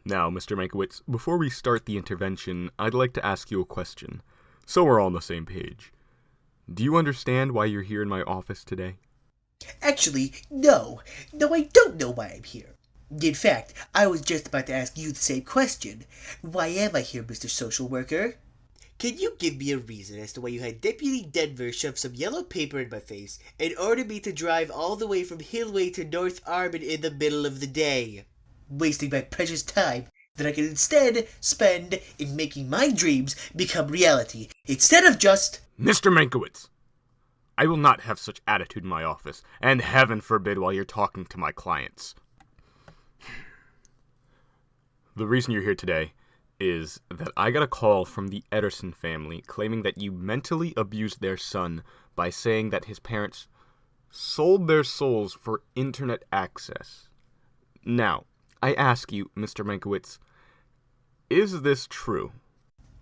Now, Mr. Mankowitz, before we start the intervention, I'd like to ask you a question, so we're all on the same page. Do you understand why you're here in my office today? Actually, no. No, I don't know why I'm here. In fact, I was just about to ask you the same question. Why am I here, Mr. Social Worker? Can you give me a reason as to why you had Deputy Denver shove some yellow paper in my face and order me to drive all the way from Hillway to North Arman in the middle of the day, wasting my precious time that I can instead spend in making my dreams become reality, instead of just... Mr. Mankowitz, I will not have such attitude in my office, and heaven forbid while you're talking to my clients. The reason you're here today is that I got a call from the Edderson family claiming that you mentally abused their son by saying that his parents sold their souls for internet access. Now, I ask you, Mr. Mankowitz, is this true?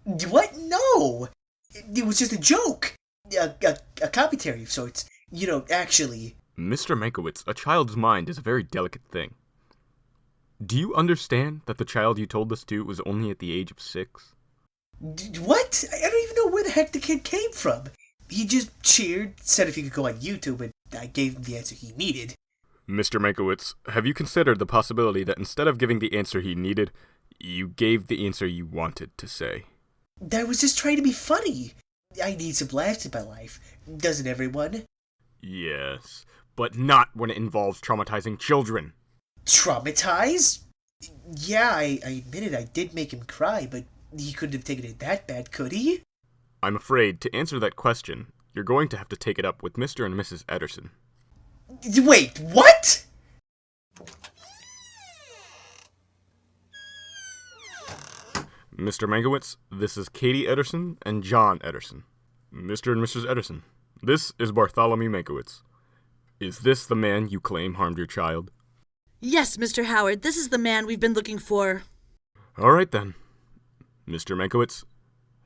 What? No! It was just a joke. A commentary of sorts. Actually. Mr. Mankowitz, a child's mind is a very delicate thing. Do you understand that the child you told this to was only at the age of 6? What? I don't even know where the heck the kid came from. He just cheered, said if he could go on YouTube, and I gave him the answer he needed. Mr. Mankowitz, have you considered the possibility that instead of giving the answer he needed, you gave the answer you wanted to say? I was just trying to be funny. I need some laughs in my life. Doesn't everyone? Yes, but not when it involves traumatizing children. Traumatize? Yeah, I admitted I did make him cry, but he couldn't have taken it that bad, could he? I'm afraid to answer that question, you're going to have to take it up with Mr. and Mrs. Edderson. Wait, what? Mr. Mankowitz, this is Katie Edderson and John Edderson. Mr. and Mrs. Edderson, this is Bartholomew Mankowitz. Is this the man you claim harmed your child? Yes, Mr. Howard, this is the man we've been looking for. All right, then. Mr. Mankowitz,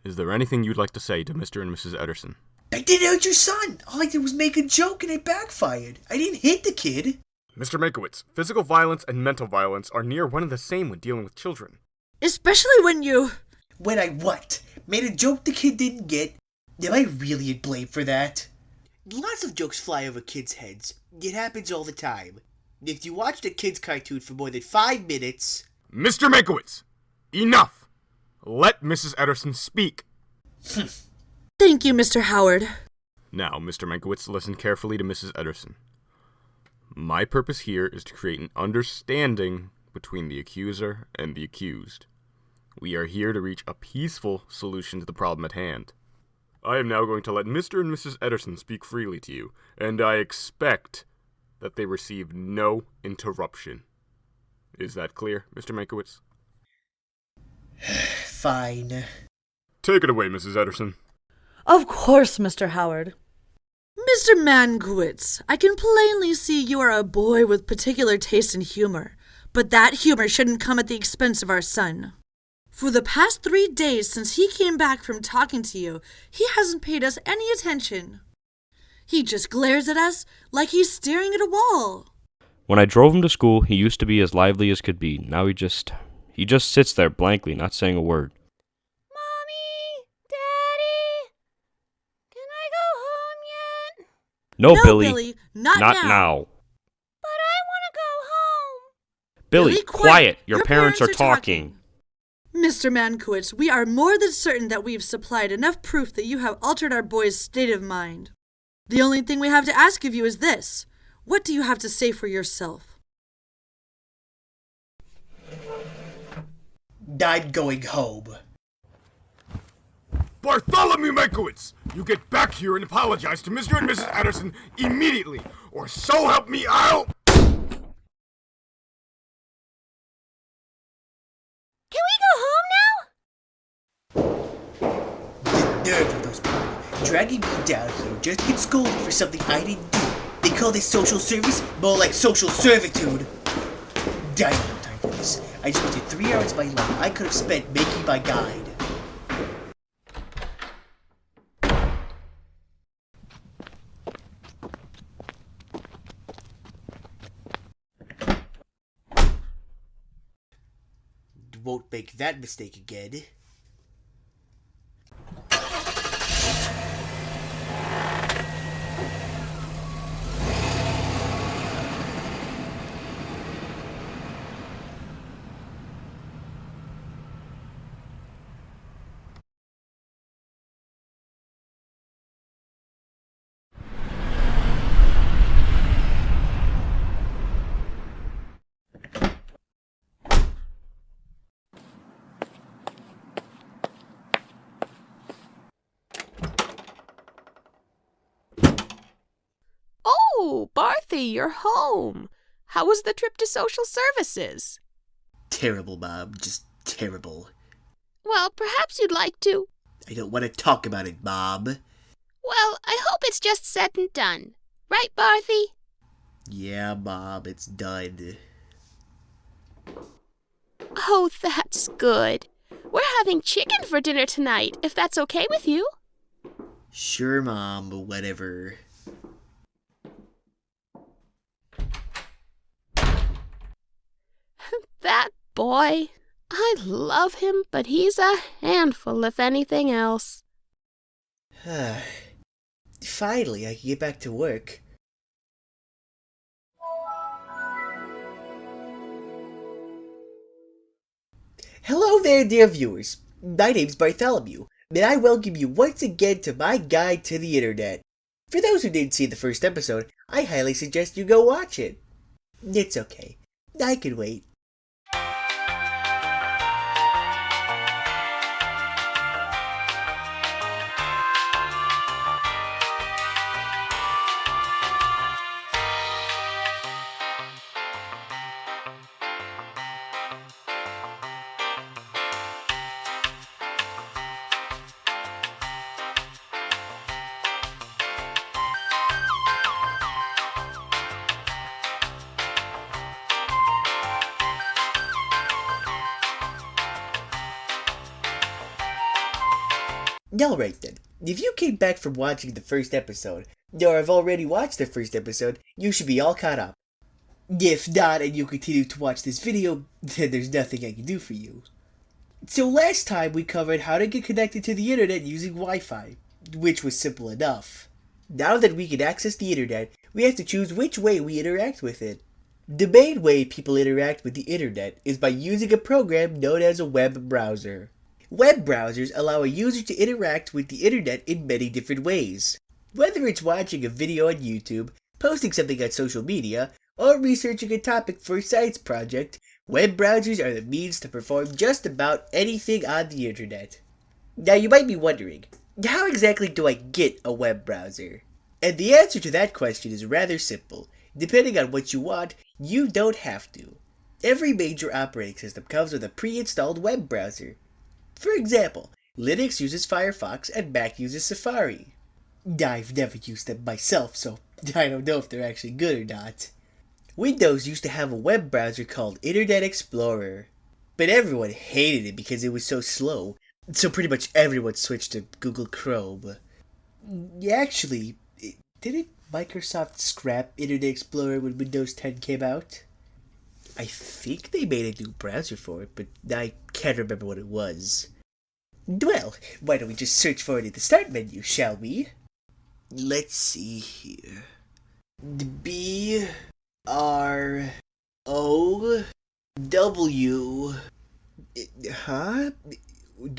is there anything you'd like to say to Mr. and Mrs. Edderson? I didn't hurt your son. All I did was make a joke and it backfired. I didn't hit the kid. Mr. Mankowitz, physical violence and mental violence are near one and the same when dealing with children. Especially when you... When I what? Made a joke the kid didn't get? Am I really at blame for that? Lots of jokes fly over kids' heads. It happens all the time. If you watched a kid's cartoon for more than 5 minutes... Mr. Mankowitz! Enough! Let Mrs. Edderson speak. Thank you, Mr. Howard. Now, Mr. Mankowitz, listen carefully to Mrs. Edderson. My purpose here is to create an understanding between the accuser and the accused. We are here to reach a peaceful solution to the problem at hand. I am now going to let Mr. and Mrs. Edderson speak freely to you, and I expect that they receive no interruption. Is that clear, Mr. Mankowitz? Fine. Take it away, Mrs. Edderson. Of course, Mr. Howard. Mr. Mankowitz, I can plainly see you are a boy with particular taste in humor, but that humor shouldn't come at the expense of our son. For the past 3 days since he came back from talking to you, he hasn't paid us any attention. He just glares at us like he's staring at a wall. When I drove him to school, he used to be as lively as could be. Now he just sits there blankly, not saying a word. Mommy, Daddy, can I go home yet? No, Billy, not now. But I want to go home. Billy, quiet. Your parents are talking. Mr. Mankowitz, we are more than certain that we've supplied enough proof that you have altered our boy's state of mind. The only thing we have to ask of you is this. What do you have to say for yourself? I'm going home. Bartholomew Mankowitz! You get back here and apologize to Mr. and Mrs. Edderson immediately, or so help me out! Can we go home now? The nerve of those people, dragging me down here just to get scolded for something I didn't do. They call this social service, more like social servitude. I don't have time for this. I just wasted 3 hours of my life I could have spent making my guide. won't make that mistake again. Oh, Barthy, you're home. How was the trip to social services? Terrible, Mom. Just terrible. Well, perhaps you'd like to... I don't want to talk about it, Mom. Well, I hope it's just said and done. Right, Barthy? Yeah, Mom, it's done. Oh, that's good. We're having chicken for dinner tonight, if that's okay with you. Sure, Mom, whatever. That boy. I love him, but he's a handful, if anything else. Finally, I can get back to work. Hello there, dear viewers. My name's Bartholomew, and I welcome you once again to my guide to the internet. For those who didn't see the first episode, I highly suggest you go watch it. It's okay. I can wait. Alright then, if you came back from watching the first episode, or have already watched the first episode, you should be all caught up. If not, and you continue to watch this video, then there's nothing I can do for you. So last time we covered how to get connected to the internet using Wi-Fi, which was simple enough. Now that we can access the internet, we have to choose which way we interact with it. The main way people interact with the internet is by using a program known as a web browser. Web browsers allow a user to interact with the internet in many different ways. Whether it's watching a video on YouTube, posting something on social media, or researching a topic for a science project, web browsers are the means to perform just about anything on the internet. Now you might be wondering, how exactly do I get a web browser? And the answer to that question is rather simple. Depending on what you want, you don't have to. Every major operating system comes with a pre-installed web browser. For example, Linux uses Firefox and Mac uses Safari. I've never used them myself, so I don't know if they're actually good or not. Windows used to have a web browser called Internet Explorer, but everyone hated it because it was so slow, so pretty much everyone switched to Google Chrome. Actually, didn't Microsoft scrap Internet Explorer when Windows 10 came out? I think they made a new browser for it, but I can't remember what it was. Well, why don't we just search for it in the start menu, shall we? Let's see here. B-R-O-W... Huh?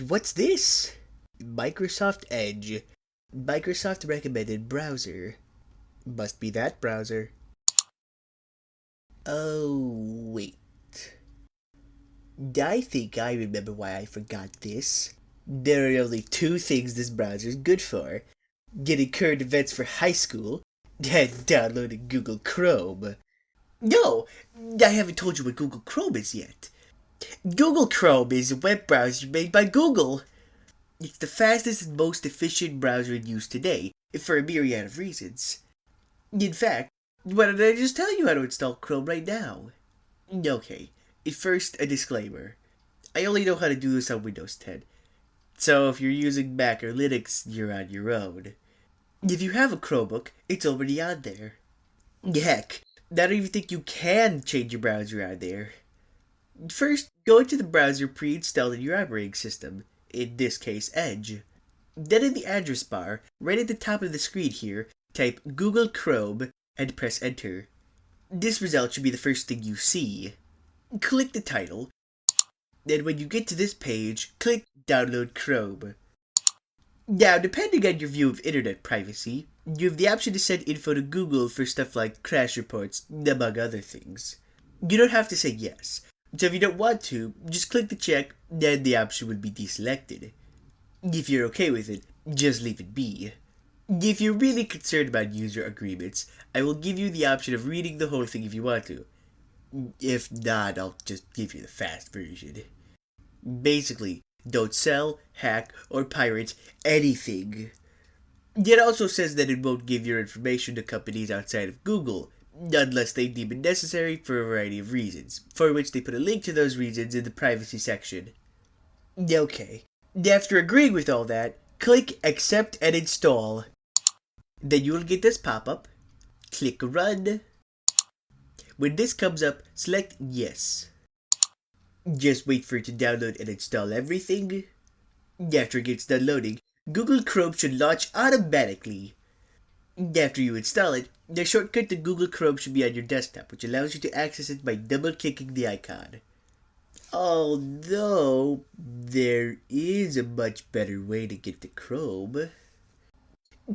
What's this? Microsoft Edge. Microsoft recommended browser. Must be that browser. Oh, wait. I think I remember why I forgot this. There are only two things this browser is good for. Getting current events for high school, and downloading Google Chrome. No, I haven't told you what Google Chrome is yet. Google Chrome is a web browser made by Google. It's the fastest and most efficient browser in use today, for a myriad of reasons. In fact, why don't I just tell you how to install Chrome right now? Okay, first a disclaimer. I only know how to do this on Windows 10. So if you're using Mac or Linux, you're on your own. If you have a Chromebook, it's already on there. Heck, I don't even think you can change your browser on there. First, go into the browser pre-installed in your operating system, in this case Edge. Then in the address bar, right at the top of the screen here, type Google Chrome and press enter. This result should be the first thing you see. Click the title, then when you get to this page, click Download Chrome. Now, depending on your view of internet privacy, you have the option to send info to Google for stuff like crash reports, among other things. You don't have to say yes, so if you don't want to, just click the check, then the option would be deselected. If you're okay with it, just leave it be. If you're really concerned about user agreements, I will give you the option of reading the whole thing if you want to. If not, I'll just give you the fast version. Basically, don't sell, hack, or pirate anything. It also says that it won't give your information to companies outside of Google, unless they deem it necessary for a variety of reasons, for which they put a link to those reasons in the privacy section. Okay, after agreeing with all that, click Accept and Install. Then you will get this pop-up. Click Run. When this comes up, select Yes. Just wait for it to download and install everything. After it gets done loading, Google Chrome should launch automatically. After you install it, the shortcut to Google Chrome should be on your desktop, which allows you to access it by double-clicking the icon. Although, there is a much better way to get to Chrome.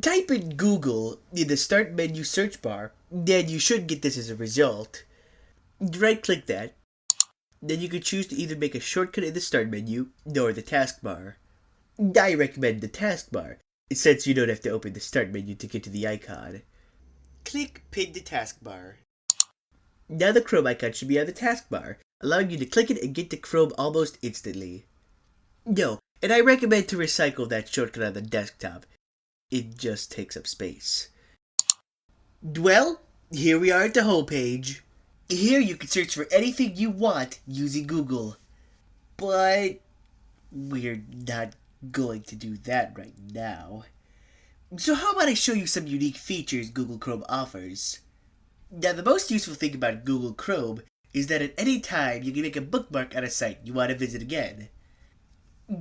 Type in Google in the Start menu search bar, then you should get this as a result. Right-click that. Then you can choose to either make a shortcut in the Start menu or the taskbar. I recommend the taskbar, since you don't have to open the Start menu to get to the icon. Click Pin the taskbar. Now the Chrome icon should be on the taskbar, allowing you to click it and get to Chrome almost instantly. No, and I recommend to recycle that shortcut on the desktop. It just takes up space. Well, here we are at the homepage. Here you can search for anything you want using Google. But we're not going to do that right now. So how about I show you some unique features Google Chrome offers? Now the most useful thing about Google Chrome is that at any time you can make a bookmark on a site you want to visit again.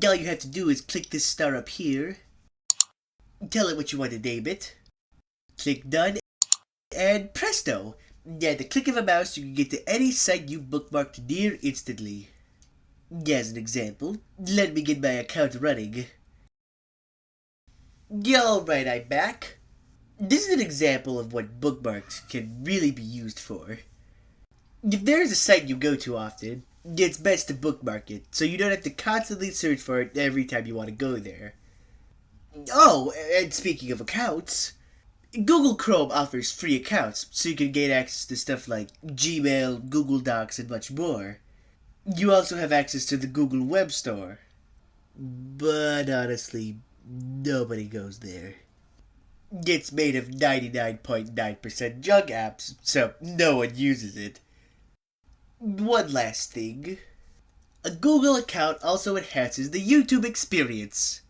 All you have to do is click this star up here, tell it what you want to name it, click Done, and presto! At the click of a mouse you can get to any site you bookmarked near instantly. As an example, let me get my account running. Alright, I'm back. This is an example of what bookmarks can really be used for. If there is a site you go to often, it's best to bookmark it so you don't have to constantly search for it every time you want to go there. Oh, and speaking of accounts, Google Chrome offers free accounts so you can gain access to stuff like Gmail, Google Docs, and much more. You also have access to the Google Web Store. But honestly, nobody goes there. It's made of 99.9% junk apps, so no one uses it. One last thing. A Google account also enhances the YouTube experience.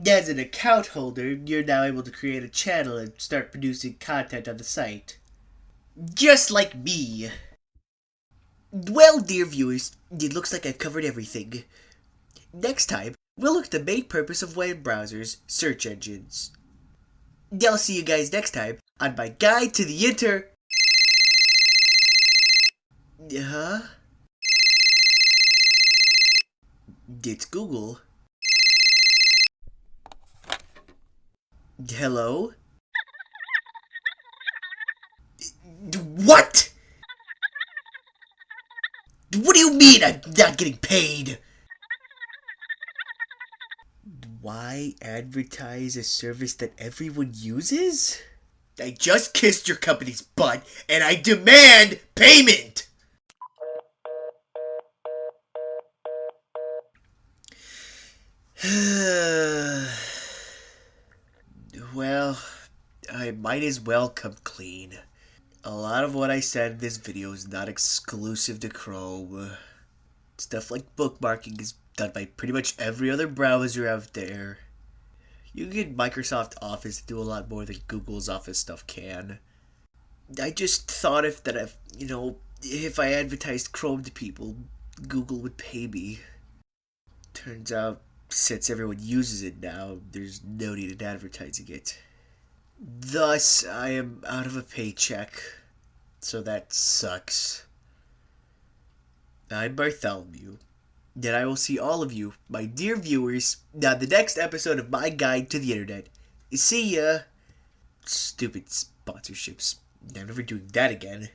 As an account holder, you're now able to create a channel and start producing content on the site. Just like me. Well, dear viewers, it looks like I've covered everything. Next time, we'll look at the main purpose of web browsers, search engines. I'll see you guys next time on my guide to the It's Google. Hello? What? What do you mean I'm not getting paid? Why advertise a service that everyone uses? I just kissed your company's butt and I demand payment! Well, I might as well come clean. A lot of what I said in this video is not exclusive to Chrome. Stuff like bookmarking is done by pretty much every other browser out there. You can get Microsoft Office to do a lot more than Google's Office stuff can. I just thought if I advertised Chrome to people, Google would pay me. Turns out, since everyone uses it now, there's no need in advertising it. Thus, I am out of a paycheck. So that sucks. I'm Bartholomew, and I will see all of you, my dear viewers, on the next episode of my guide to the internet. See ya! Stupid sponsorships. I'm never doing that again.